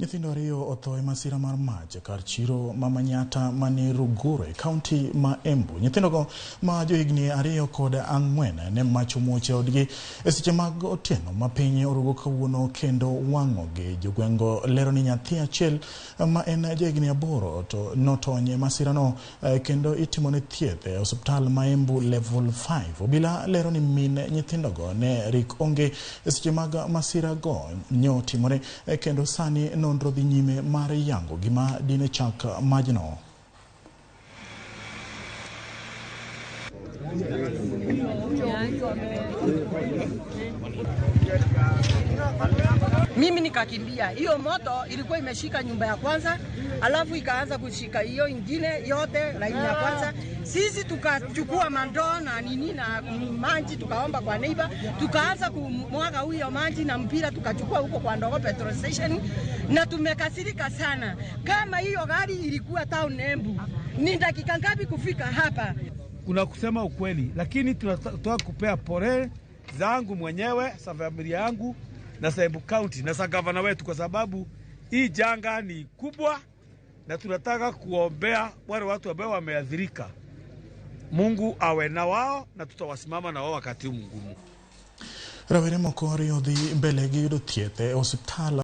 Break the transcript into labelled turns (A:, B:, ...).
A: Nyithindo ariyo otho e masira mar mach kar chiro ma Manyatta mani Rugure, kaonti ma Embu. Nyithindogo ma johigni 2 kod 4 ne mach omuoche odgi e seche mag otieno ma piny orugo kawuono kendo wang'ogi. Jogwengo lero ni nyathi achiel ma en johigni 8 to notony e masirano kendo itimone thieth e osiptal ma Embu level 5. Obila lero ni min nyithindogo ne rik onge e seche mag masirago nyotimore kendo sani nonro dhi nyime mar yango gima dine chak majno.
B: Mimi nikakimbia. Hiyo moto ilikuwa imeshika nyumba ya kwanza, alafu ikaanza kushika hiyo ingine yote laini ya kwanza. Sisi tukachukua mandoo na nini na maji tukaomba kwa neighbor, tukaanza kumwaga huyo maji na mpira tukachukua huko kwa Ndogo petrol station, na tumekasirika sana. Kama hiyo gari ilikuwa town Embu, ni dakika ngapi kufika hapa?
C: Kuna kusema ukweli, lakini tunataka kupea pole zangu mwenyewe, sa familia yangu na sa Embu County na sa gavana wetu, kwa sababu hii janga ni kubwa na tunataka kuombea wale watu ambao wameathirika. Mungu awe na wao na tutawasimama na wao wakati mgumu.
A: Rawere moko ariyo dhi mbele gi yudo thieth e osiptal